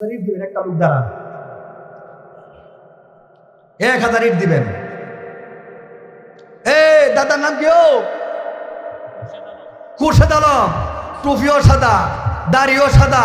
ইট দিবেন একটা লোক দ্বারা 1000 ইট দিবেন। দাদার নাম কি? খুরশেদ আলম। টুপিও সাদা, দাড়িও সাদা,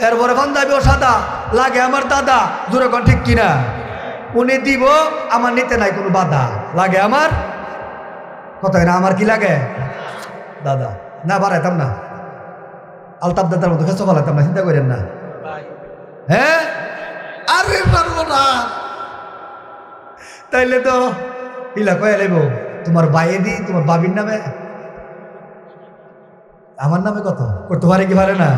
এরপরে পাঞ্জাবিও সাদা, লাগে আমার দাদা। জোরে কোন ঠিক কিনা? উনি দিব, আমার নিতে নাই কোনো বাধা। লাগে আমার কথা না, আমার কি লাগে দাদা না, বাড়াইতাম না, আলতাপ দাদার মতো খেসো ফেলাইতাম না, চিন্তা করেন না। হ্যাঁ, আরে পারবো না, তাইলে তো ইলা কয়ে লেব তোমার বাইয়ে দি, তোমার বাবির নামে আমার নামে কত করতে পারে কি পারে না?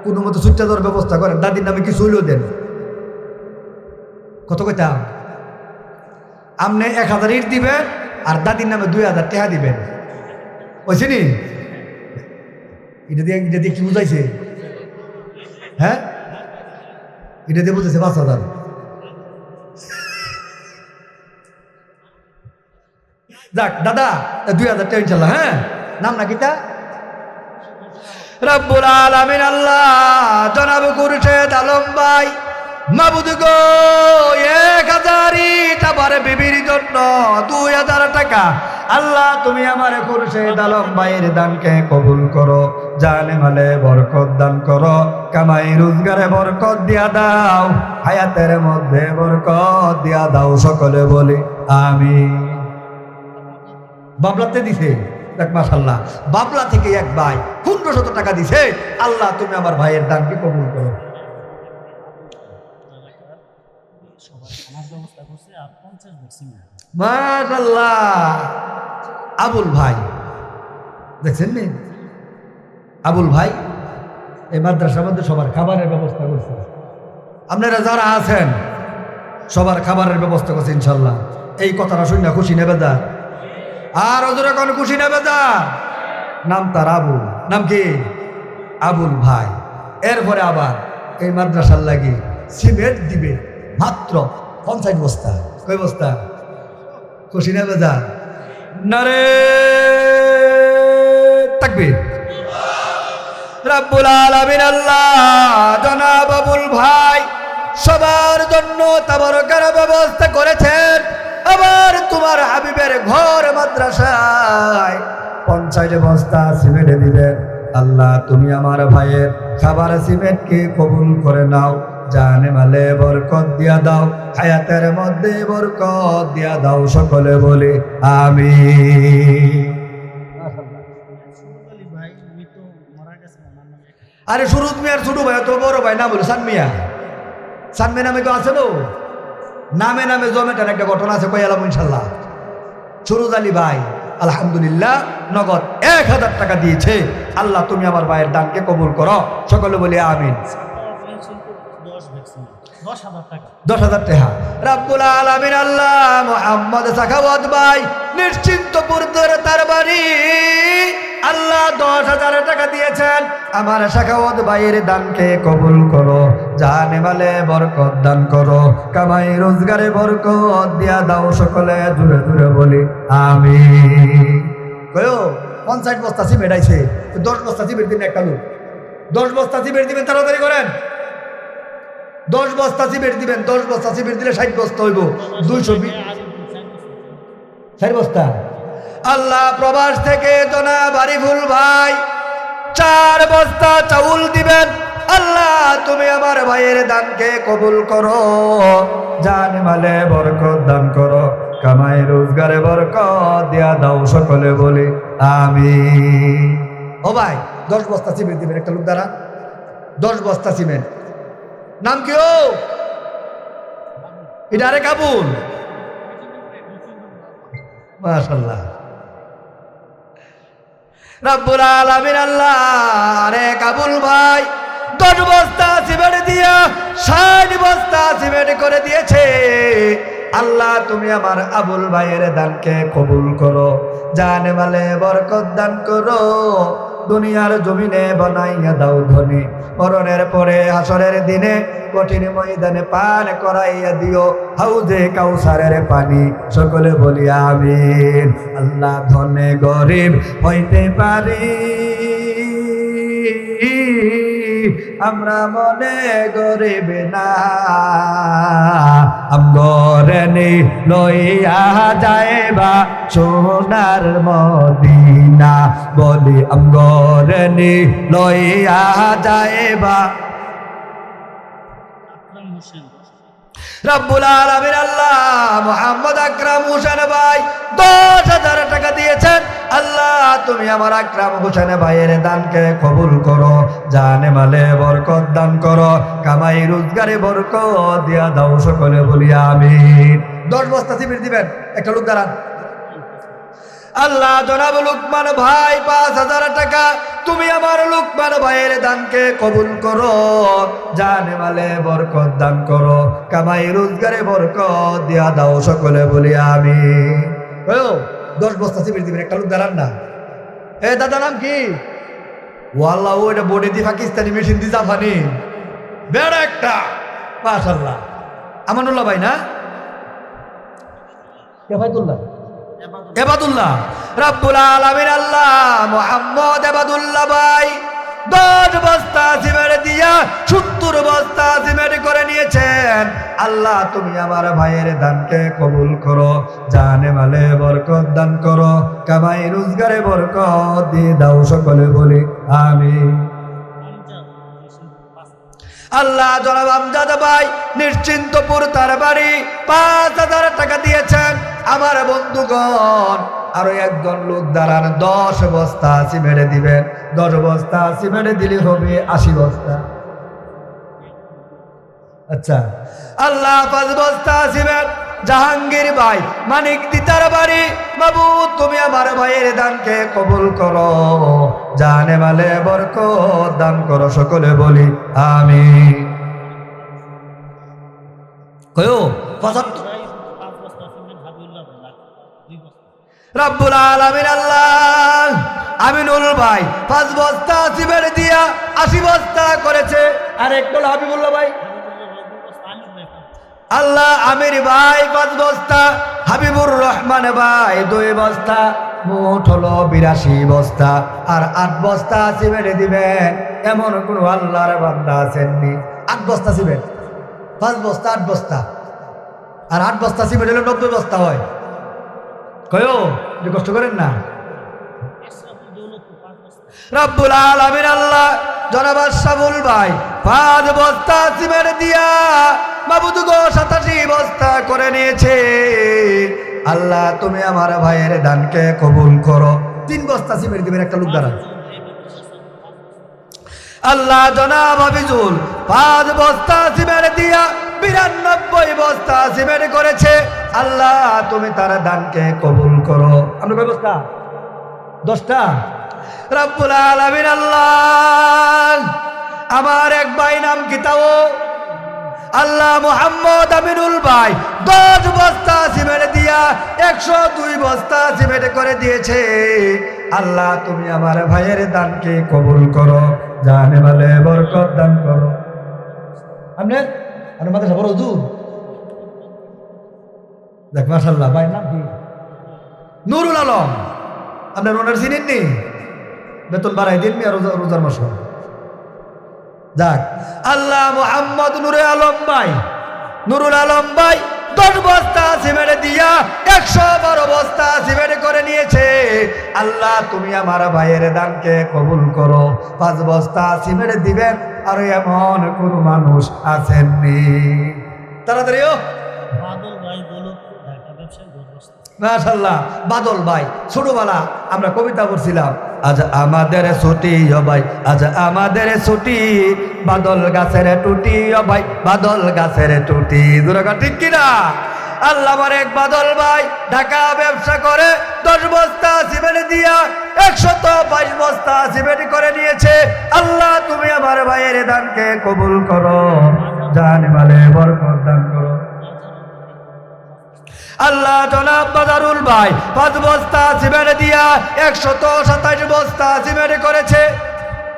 কোনো মতো সুচ্চা দেওয়ার ব্যবস্থা করেন, দাদির নামে কিছু হইলেও দেন। কত কইতাম? আপনি 1000 ইট দিবেন আর দাদির নামে 2000 টাকা দিবেন। বুঝছি নি? এটা দিয়ে কি বুঝাইছে? হ্যাঁ, এটা দিয়ে বুঝেছে 5000। যাক দাদা, 2000 টাকা ইনশাল্লাহ। হ্যাঁ, নাম নাকি তা? রব্বুল আলামিন আল্লাহ জনাব খুরশেদ আলম ভাই মাবুদ গো, 1000 ইট আমার বিবির জন্য 2000 টাকা। আল্লাহ তুমি আমার খুরশেদ আলম ভাইয়ের দানকে কবুল করো, জানে মালে বরকত দান করো, কামাই রোজগারে বরকত দিয়া দাও, হায়াতের মধ্যে বরকত দিয়া দাও, সকলে বলি আমিন। বাবলাতে দিছে, দেখ মাশাআল্লাহ, বাবলা থেকে এক ভাই 1500 টাকা দিছে। আল্লাহ তুমি আমার ভাইয়ের দানকে কবুল করো। মাশাআল্লাহ, আবুল ভাই দেখছেন নি? আবুল ভাই এই মাদ্রাসার মধ্যে সবার খাবারের ব্যবস্থা করছে। আপনারা যারা আছেন সবার খাবারের ব্যবস্থা করছে ইনশাল্লাহ। এই কথাটা শুনে খুশি নেবে দা? আর ওদের কোনো খুশি নেবে দা? নাম তার আবুল। নাম কি? আবুল ভাই। এরপরে আবার এই মাদ্রাসার লাগি সিমেন্ট দিবে মাত্র 50 বস্তা। কয় বস্তা? খুশি নেবে দা? নারে তাকবীর। রব্বুল আলামিন আল্লাহ জনাব আবুল ভাই সবার জন্য তাবারকের ব্যবস্থা করেছেন। আবার তোমার হাবিবের ঘর মাদ্রাসায় 50 বস্তা সিমেন্ট দিবেন। আল্লাহ তুমি আমার ভাইয়ের খাবার সিমেন্টকে কবুল করে নাও, জানে মালে বরকত দিয়া দাও, হায়াতের মধ্যে বরকত দিয়া দাও, সকলে বলি আমিন। আরে সুরুজ মিয়ার ছোট ভাই তো বড় ভাই না বলে সান মিয়া। সান মিয়া নামে তো আছে তো, নামে নামে জমেটার একটা ঘটনা আছে, কই আলাম ইনশাল্লাহ। সুরুজ আলী ভাই আলহামদুলিল্লাহ নগদ 1000 টাকা দিয়েছে। আল্লাহ তুমি আমার ভাইয়ের দানকে কবুল করো, সকলে বলি আমিন। 10,000 টাকা রব্বুল আলামিন আল্লাহ মুহাম্মদ সাখাওয়াত ভাই নিশ্চিন্তপুর তার বাড়ি আল্লাহ 10,000 টাকা দিয়েছেন। আমার সাখাওয়াত ভাইয়ের দানকে কবুল করো, জানে মালে বরকত দান করো, কামাই রোজগারে বরকত দিয়া দাও, সকলে জুড়ে জুড়ে বলি আমিন। কয়ো 50 বস্তা সিমেন্ট আইছে, 10 বস্তা সিমেন্ট দিন একটা লোক 10 বস্তা সিমেন্ট দিবেন, তাড়াতাড়ি করেন। 10 বস্তা সিমেন্ট দিবেন। 10 বস্তা সিমেন্ট দিলে 60 বস্তা হইব, 260 বস্তা। আল্লাহ প্রবাস থেকে জনাব আরিফুল ভাই 4 বস্তা চাউল দিবেন। আল্লাহ তুমি আমার ভাইয়ের দানকে কবুল করো, জানে মালে বরকত দান করো, কামাই রোজগারে বরকত দিয়া দাও, সকলে বলি আমিন। ও ভাই 10 বস্তা সিমেন্ট দিবেন একটা লোক দ্বারা। 10 বস্তা সিমেন্ট। নাম কি? ও এটা আরে কাবুল। মাশাআল্লাহ রব্বুল আলামিন আল্লাহ আরে কাবুল ভাই 10 বস্তা সিমেন্ট দিয়া 60 বস্তা সিমেন্ট করে দিয়েছে। আল্লাহ তুমি আমার আবুল ভাইয়ের দানকে কবুল করো, জানে মালে বরকত দান করো, দুনিয়ার জমিনে বানাইয়া দাও ধনী, মরণের পরে হাসরের দিনে কঠিন ময়দানে পান করাইয়া দিও হাউজে কাউসারের পানি, সকলে বলি আমিন। আল্লাহ ধনে গরিব হইতে পারি আমরা মনে গরিব না আমগরে নি লইয়া যাইবা সোনার মদিনা বলি আমগরে নি লইয়া যাইবা রব্বুল আলামিন আল্লাহ মুহাম্মদ আকরাম হোসেন ভাই 10,000 টাকা দিয়েছেন। আল্লাহ তুমি আমার আকরাম হোসেন ভাইয়ের দানকে কবুল করো, জানে মালে বরকত দান করো, কামাই রোজগারে বরকত দিয়া দাও, সকলে বলি আমিন। 10 বস্তা সিমেন্ট দিবেন। একটা লোক দাঁড়ান। আল্লাহ জনাব লুকমান ভাই 5,000 টাকা তুমি আমার লুকমান ভাইয়ের দানকে কবুল করো, জানে মালে বরকত দান করো, কামাই রোজগারে বরকত দিয়া দাও, সকলে বলি আমিন। 10 বস্তা সিমেন্ট দিবেন। একটা লোক দাঁড়ান না। এ দাদা নাম কি? ওয়াল্লাহ ওইটা বডি দি পাকিস্তানি মেশিন দি জাপানি বেড়া একটা। মাশাআল্লাহ। আমানুল্লাহ ভাই না? কে ভাইদুল্লাহ? এবাদুল্লাহ। রব্বুল আলামিন আল্লাহ মুহাম্মদ এবাদুল্লাহ ভাই 10 বস্তা সিমেন্ট দিয়া 70 বস্তা সিমেন্ট করে নিয়েছেন। আল্লাহ তুমি আমার ভাইয়ের দানকে কবুল করো, জানে মালে বরকত দান করো, কামাই রোজগারে বরকত দিয়ে দাও, সকলে বলি আমিন। আল্লাহ জনাব আমজাদ ভাই নিশ্চিন্তপুর তার বাড়ি 5,000 টাকা দিয়েছেন। আমার বন্ধুগণ আরো একজন লোক দাঁড়ান, 10 বস্তা সিমেন্ট দিবেন। 10 বস্তা সিমেন্ট দিলে হবে 80 বস্তা। আচ্ছা আল্লাহ 5 বস্তা সিমেন্ট জাহাঙ্গীর ভাই মানিক দিতার বাড়ি। মাবুদ তুমি আমার ভাইয়ের দানকে কবুল করো, জানে মালে বরকত দান করো, সকলে বলি আমিন। কয়ো 75। রব্বুল আলামিন আল্লাহ আমিনুল ভাই 5 বস্তা সিমেন্ট দিয়া 80 বস্তা করেছে। আর একটু হাবিবুল্লাহ ভাই আল্লাহ আমির ভাই 5 বস্তা, হাবিবুর রহমান ভাই 2 বস্তা, মোট হলো 82 বস্তা। আর 8 বস্তা সিমেন্ট দিবেন এমন কোন আল্লাহর বান্দা আছেননি? 8 বস্তা সিমেন্ট, 5 বস্তা 8 বস্তা, আর 8 বস্তা সিমেন্ট হলে 90 বস্তা হয়। কয়ো যে কষ্ট করেন না। রব্বুল আলামিন আল্লাহ জনাব আশরাফুল ভাই 5 বস্তা সিমেন্ট দিয়া মাবুদ গো 87 বস্তা করে নিয়েছে। আল্লাহ তুমি আমার ভাইয়ের দানকে কবুল করো। 3 বস্তা সিমেন্ট দিবেন। একটা লোক দাঁড়ান। আল্লাহ জনাব হাফিজুল 5 বস্তা সিমেন্ট দিয়া 92 বস্তা সিমেন্ট করেছে। আল্লাহ তুমি তার দানকে কবুল করো। আমরা কয় বস্তা? 10টা। রব্বুল আলামিন আল্লাহ আমার এক ভাই নাম কি তাও? আল্লাহ মুহাম্মদ আমিনুল ভাই 10 বস্তা সিমেন্ট দিয়া 102 বস্তা সিমেন্ট করে দিয়েছে। আল্লাহ তুমি আমার ভাইয়ের দানকে কবুল করো, জানে মালে বরকত দান করো। আপনার মাদ্রাসা বড় হুজুর দেখ মাশাআল্লাহ। ভাই নাম কি? নুরুল আলম। আপনার ওনার চিনেননি? বেতন বাড়াই দিন আর রোজার মাস। যাক আল্লাহ মুহাম্মদ নুরুল আলম ভাই 10 বস্তা সিমেন্ট দিয়া 112 বস্তা সিমেন্ট করে নিয়েছে। আল্লাহ তুমি আমার ভাইয়ের দানকে কবুল করো। 5 বস্তা সিমেন্ট দিবেন আর এমন কোন মানুষ আছেননি? তাড়াতাড়িও। মাশাআল্লাহ বাদল ভাই ছোটবেলা আমরা কবিতা পড়ছিলাম, আজ আমাদের ছুটি ও ভাই, আজ আমাদের ছুটি, বাদল গাছের টুটি ও ভাই, বাদল গাছের টুটি। দুরাকা ঠিক কিনা? আল্লাহ আমার এক বাদল ভাই ঢাকা ব্যবসা করে 10 বস্তা সিমেন্ট দিয়া 122 বস্তা সিমেন্ট করে নিয়েছে। আল্লাহ তুমি আমার ভাইয়ের দানকে কবুল করো, জানে মালে বরকত দান করো। আল্লাহ জনাব বাজারুল ভাই 5 বস্তা সিমেন্ট দিয়া 127 বস্তা সিমেন্ট করেছে।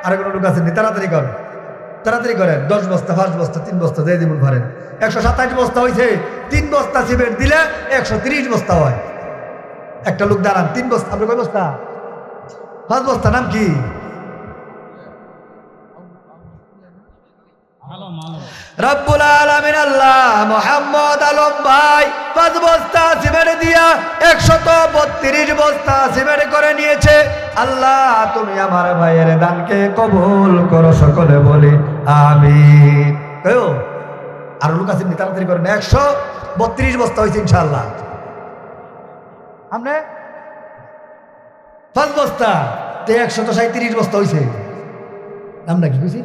আর কোনো লোক আছে? তাড়াতাড়ি করেন, তাড়াতাড়ি করেন। 10 বস্তা 5 বস্তা 3 বস্তা দিয়ে দিবেন ভরেন। 127 বস্তা হয়েছে। 3 বস্তা সিমেন্ট দিলে 130 বস্তা হয়। একটা লোক দাঁড়ান। 3 বস্তা। আপনি কয় বস্তা? 5 বস্তা। নাম কি? রব্বুল আলামিন আল্লাহ মোহাম্মদ আলম ভাই 5 বস্তা সিমেন্ট দিয়া 132 বস্তা সিমেন্ট করে নিয়েছে। আল্লাহ তুমি আমার ভাইয়ের দানকে কবুল করো, সকলে বলি আমিন। কেউ আর লোক আছে তাড়াতাড়ি করেন, 132 বস্তা হয়েছে ইনশাআল্লাহ। আপনি 5 বস্তা 137 বস্তা হয়েছে। নামটা কি বুঝি?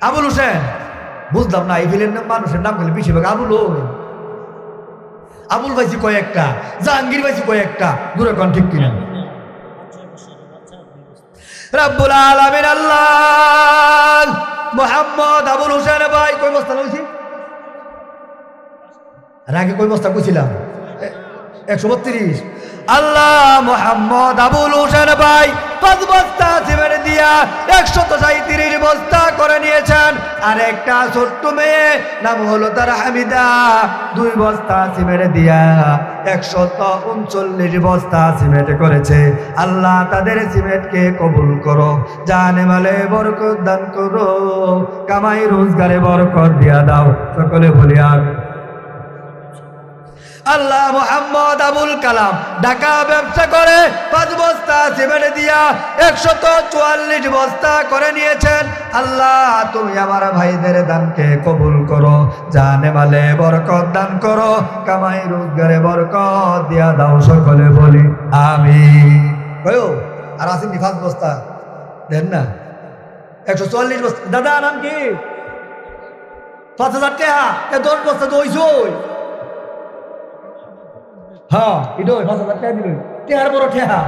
আবুল হোসেন। বুঝলাম না, এই ফিলের মানুষের নাম গেলে বেশিরভাগ আবুল। আবুল ভাইছি কয়েকটা, জাহাঙ্গীর ভাইছি কয়েকটা, দূরে কোন ঠিক কিনা? রব্বুল আলামিন আল্লাহ মোহাম্মদ আবুল হোসেন ভাই কয় বস্তা লইছি? আর আগে কয় বস্তা কইছিলাম? 132। আল্লাহ মোহাম্মদ আবুল হোসেন ভাই 5 বস্তা সিমেন্ট দিয়া 137 বস্তা করে নিয়েছেন। আর একটা ছোট্ট মেয়ে নাম হলো তার হামিদা 2 বস্তা সিমেন্ট দিয়া 139 বস্তা সিমেন্ট করেছে। আল্লাহ তাদের সিমেন্টকে কবুল করো, জানে মালে বরকত দান করো, কামাই রোজগারে বরকত দিয়া দাও, সকলে বলি আমিন। আল্লাহ মোহাম্মদ আবুল কালাম ঢাকা ব্যবসা করে 5 বস্তা সিমেন্ট দিয়া 144 বস্তা করে নিয়েছেন। আল্লাহ তুমি আমার ভাইদের দানকে কবুল করো, জানে মালে বরকত দান করো, কামাই রোজগারে বরকত দিয়া দাও, সকলে বলি আমিন। কয়ো আর আসেননি 5 বস্তা দেন না, 144 বস্তা। দাদা নাম কি? 5000 টাকা 10 বস্তা তো হইছই। হ্যাঁ এটা 5000 টাকা দিল, টেহার বড় টেহা।